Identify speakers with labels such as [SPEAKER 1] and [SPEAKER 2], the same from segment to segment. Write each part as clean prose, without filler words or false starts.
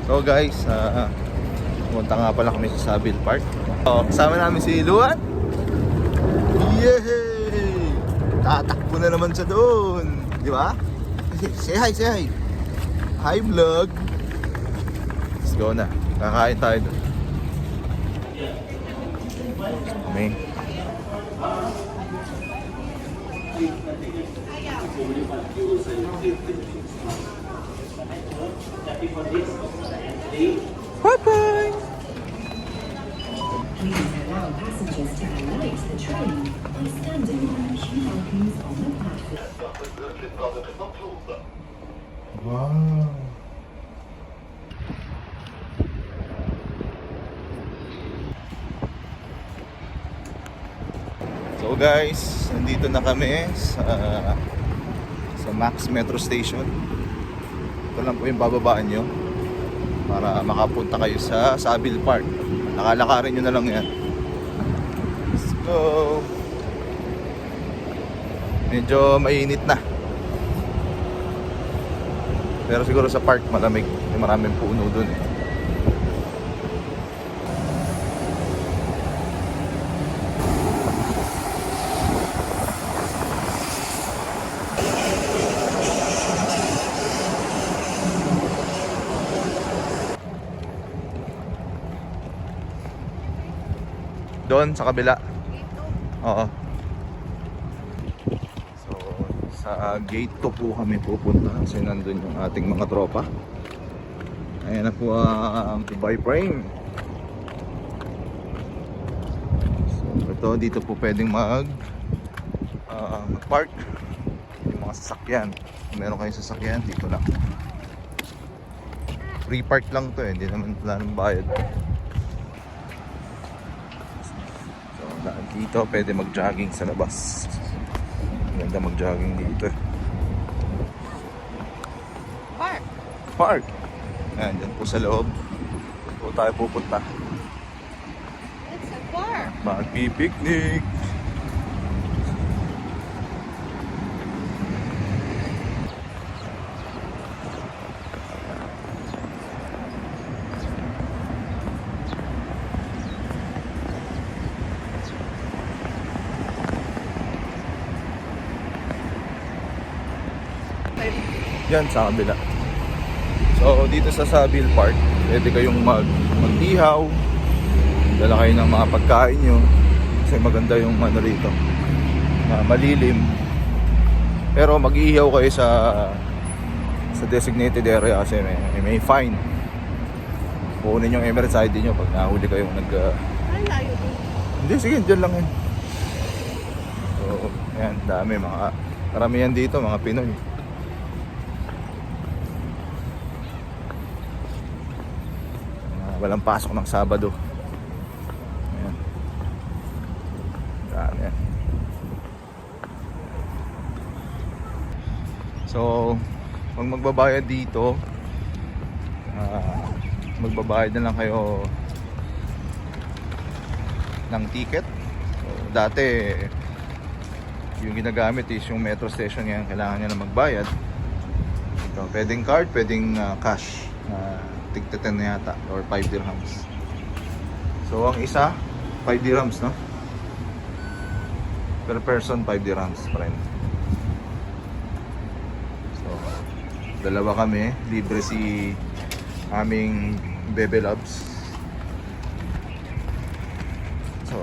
[SPEAKER 1] So guys, pumunta nga pala kami sa Sabil Park. Kasama namin si Luan. Yay! Tatakbo na naman siya doon. Di ba? Say hi, say hi. Hi vlog. Let's go na. Kakain tayo doon. Kami. Bye-bye!
[SPEAKER 2] Please allow passengers to alight the train by standing on the queue markings on the platform.
[SPEAKER 1] Wow! So guys, nandito na kami sa Max Metro Station. Ito lang po yung bababaan nyo para makapunta kayo sa Sabil Park. Nakalakarin nyo na lang yan. Let's go! Medyo mainit na. Pero siguro sa park malamig. May maraming puno dun eh. Doon sa kabila. Oo. So sa gate 2 po kami pupunta kasi nandun yung ating mga tropa. Ayan na po ang Dubai Frame. So ito dito po pwedeng mag-park yung mga sasakyan. Kung meron kayong sasakyan dito lang. Free park lang to eh, hindi naman wala ng bayad. Dito pwede mag-jogging sa labas. Ganda mag-jogging dito. Park! Ayan, dyan po sa loob. Po tayo pupunta.
[SPEAKER 3] It's a park.
[SPEAKER 1] Magpipiknik. Yan sa kabila. So dito sa Sabil Park, pwede kayong mag-ihaw. Dala kayo ng mga pagkain nyo. Kasi maganda yung ano rito. Malilim. Pero mag-ihaw kayo sa designated area kasi may fine. Kunin yung Emirates ID nyo pag nahuli kayong
[SPEAKER 3] Ay, layo din.
[SPEAKER 1] Hindi, sige, dyan lang yan. So, yan, dami karamihan dito, mga Pinoy. Walang pasok ng Sabado. Ayan. Dami yan. So, pag magbabayad dito, magbabayad na lang kayo ng ticket. So, dati yung ginagamit is yung metro station, ngayon kailangan nyo na magbayad. So, pwedeng card, pwedeng cash. Tigta 10 na yata or 5 dirhams. So ang isa 5 dirhams, no? Per person 5 dirhams pa rin. So dalawa kami, libre si aming Bebe Loves. So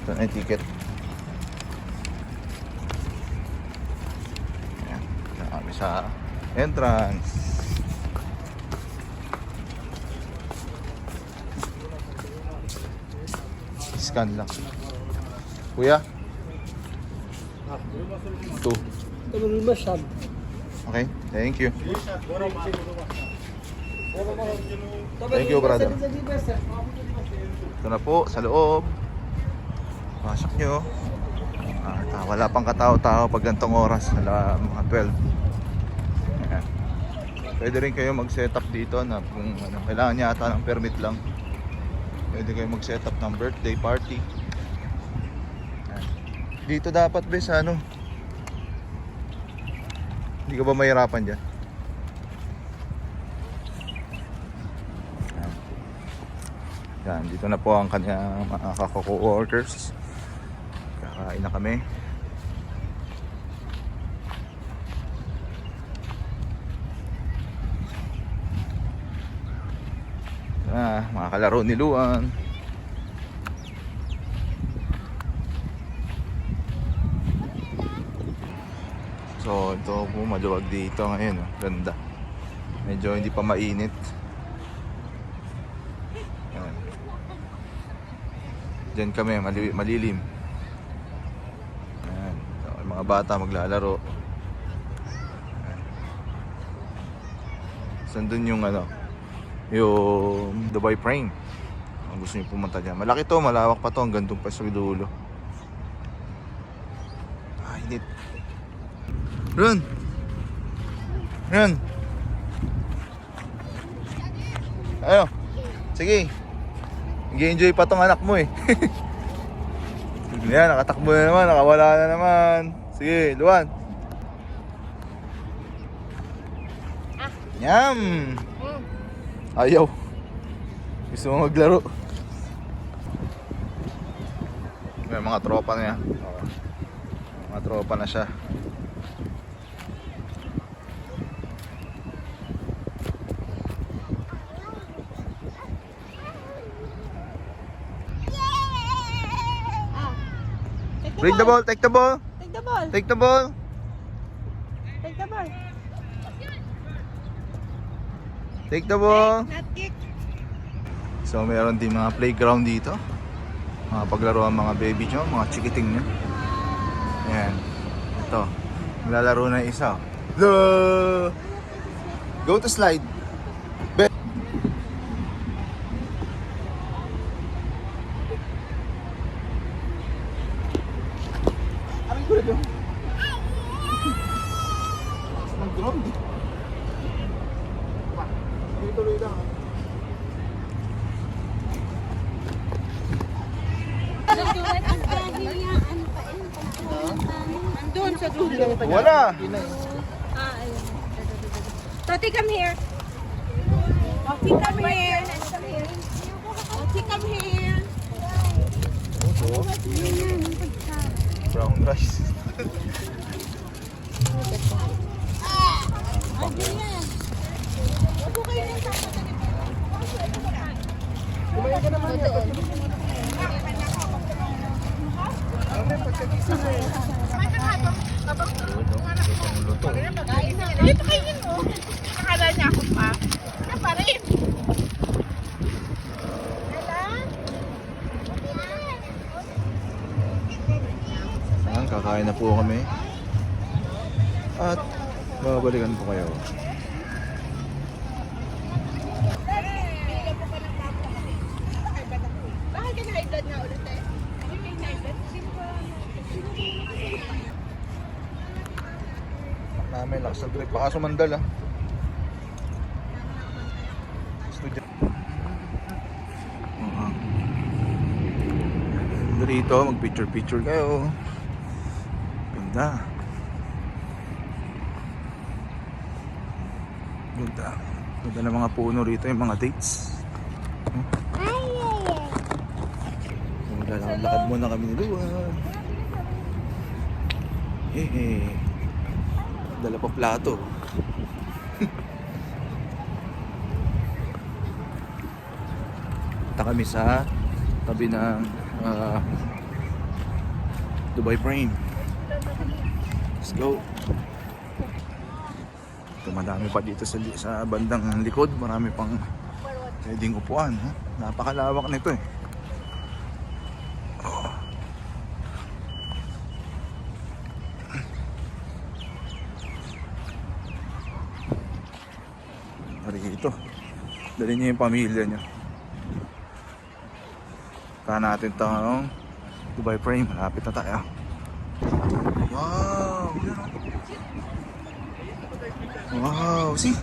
[SPEAKER 1] ito na yung ticket. Ayan, kami sa entrance. Scan lang. Kuya? 2. Okay, thank you. Thank you, brother. Ito na po, sa loob. Pasok nyo. Wala pang katao-tao pag gantong oras, mga 12. Ayan. Pwede rin kayo mag-setup dito na kung kailangan niya ata ng permit lang. Pwede kayo mag-setup ng birthday party. Ayan. Dito dapat bes ano. Hindi ka ba mahirapan dyan? Yan, dito na po ang kanyang mga kako-workers. Kakain na kami. Mga kalaro ni Luan. So ito po, maluwag dito ngayon. Ganda. Medyo hindi pa mainit. Yan. Diyan kami, malilim. Yan. So, yung mga bata maglalaro. Yan. Sandun yung yung Dubai Frame. Kung gusto niyo pumunta dyan. Malaki to, malawak pa to. Hanggang doon pa sa dulo. Init. Run! Run! Ayo. Sige. Nag-enjoy pa tong anak mo eh. Yan, nakatakbo na naman. Nakawala na naman. Sige, Luan. Yum! Ayaw. Gusto mo maglaro. May mga tropa na yan. Mga tropa na siya. Bring the ball, take the ball.
[SPEAKER 3] Take the ball.
[SPEAKER 1] Take the ball.
[SPEAKER 3] Take the ball.
[SPEAKER 1] Take the ball.
[SPEAKER 3] Not kick.
[SPEAKER 1] So meron din mga playground dito. Mga paglaro ang mga baby nyo, mga chikiting nyo. Ayan. Ito. Maglalaro na isa. Go to slide. Aray ko na doon. Mag-ground eh. Tuloy lang.
[SPEAKER 3] Andun sa dulo.
[SPEAKER 1] Wala.
[SPEAKER 3] Ayun. Toti, come here. Toti, come here. Toti, come here.
[SPEAKER 1] Brown rice.
[SPEAKER 3] Hindi pa kainin mo. Akala niya ako pa. Ano pa rin?
[SPEAKER 1] Ayan, kakain na po kami. At babalikan po kayo.
[SPEAKER 3] Bakit ka na-high blood nga ulit eh?
[SPEAKER 1] Namin lang sa grip. Baka sumandal ah. Studio. Dito, mag-picture-picture kayo. Ganda. Ganda. Ganda ng mga puno rito, yung mga dates. Maglalakad muna kami ni Luan. Dala pa plato. Punta kami sa tabi ng Dubai Frame. Let's go. Ito, madami pa dito sa bandang likod. Marami pang pwedeng upuan. Napakalawak nito eh. Dito. Dali niyo yung pamilya niyo. Tahan natin itong Dubai Frame. Malapit na tayo. Wow! Wow! See?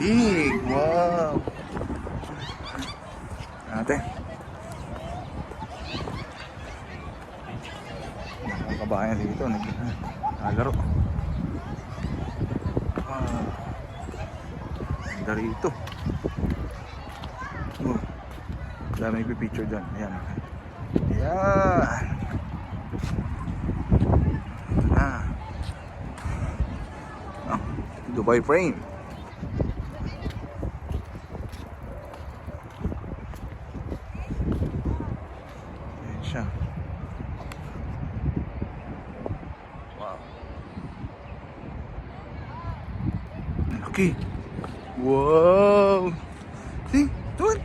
[SPEAKER 1] Big! Wow! Natin. Mga kabayan dito. Naglalaro. Wow! Rito. Oh. Dami nagpipicture dyan. Ayan. Ayan. Ah. Ah, Dubai frame. Ayan siya. Wow. Laki. Wow. See? Doon.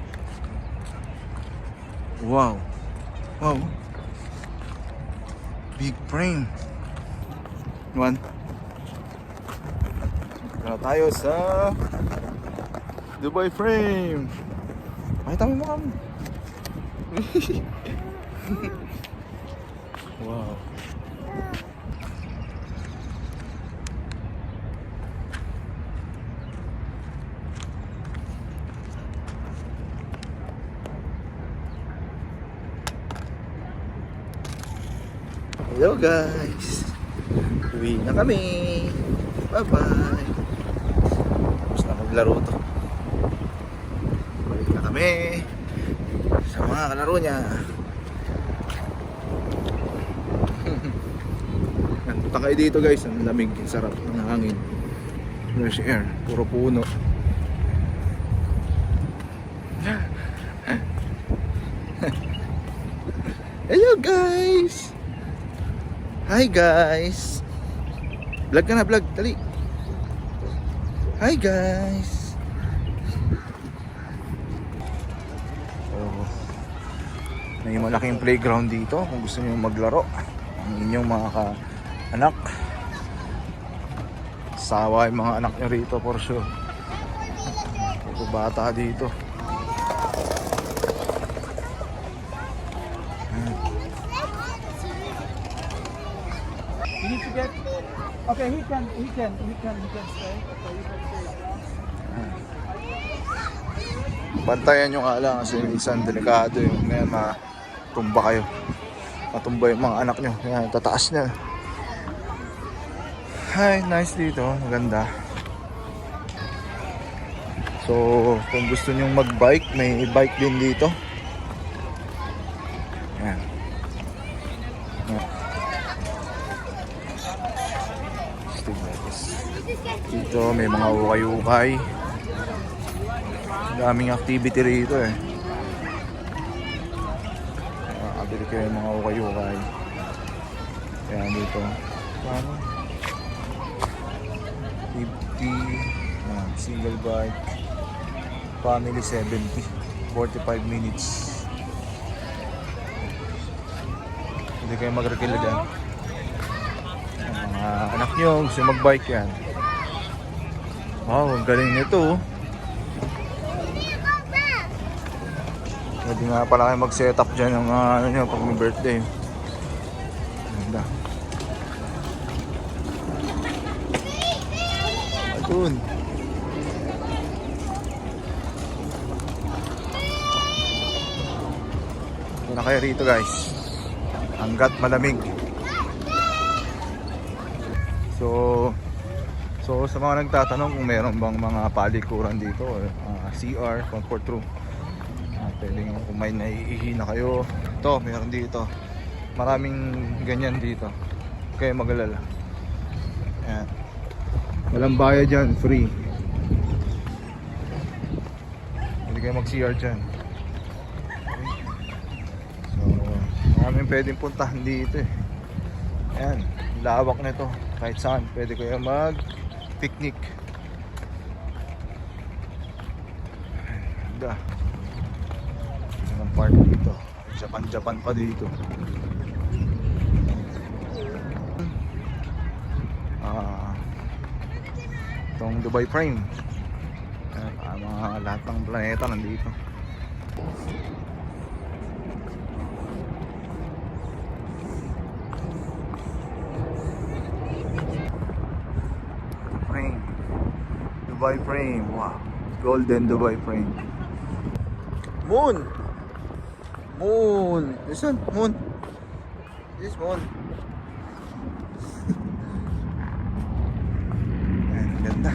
[SPEAKER 1] Wow. Wow. Big frame. One. Kaya tayo sa Dubai frame. Makita mo mukha mo. Wow. Hello guys. Uwi na kami. Bye-bye. Tapos na maglaro to. Balik na kami sa mga kalaro niya. Punta kayo dito guys. Ang lamig, ang sarap ng hangin. Fresh air, puro puno. Hello guys. Hi guys. Vlog ka na, vlog, dali. Hi guys. May malaking playground dito kung gusto niyo maglaro ang inyong mga anak. Sawa yung mga anak niyo rito for sure. Ito bata dito.
[SPEAKER 4] You need to get. Okay, he can stay. Okay, you can stay.
[SPEAKER 1] Bantayan nyo nga lang kasi minsan delikado yung may matumba kayo. Matumba yung mga anak nyo. Yan, tataas niya. Hi, nice dito. Maganda. So, kung gusto nyo mag-bike, may bike din dito. Yan. Dito may mga ukay-ukay. Daming activity rito eh. Makakabili kayo ng mga ukay-ukay. Kaya dito paano? 50 single bike, family 70, 45 minutes. Hindi kayo magregila dyan. Ang mga anak nyo gusto mag-bike yan. Wow, ang galing nito. Pwede nga pala kayo mag-set up dyan ng ano nyo pag may birthday. Ganda. Ayun. Ito na kayo rito guys. Hanggat malamig. So sa mga nagtatanong kung meron bang mga palikuran dito or CR, comfort room, pwedeng kung may naiihi na kayo, ito meron dito, maraming ganyan dito, huwag kayo mag-alala. Ayan. Walang bayad dyan, free. Hindi kayo mag-CR dyan. So maraming pwedeng puntahan dito eh. Ayan, lawak nito, kahit saan pwede kayo mag-picnic. Ganda. Ang park dito, Japan pa dito. Itong Dubai Frame. Mga lahat ng planeta nandito. Frame. Dubai Frame. Wow. Golden Dubai Frame. Moon. Moon. Listen, moon. This moon. Ayan, ganda.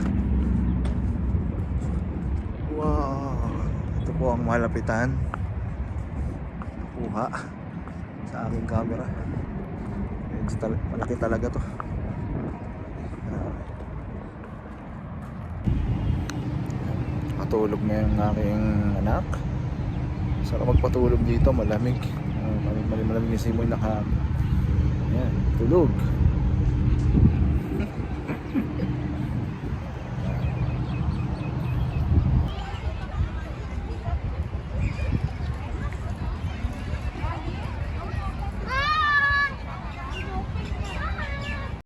[SPEAKER 1] Wow. Ito po ang malapitan. nakuha sa aking camera. Malaki talaga to. Patulog na yung aking anak. Sarap magpatulog dito, malamig. Malamig yung simoy naka. Ayan, tulog.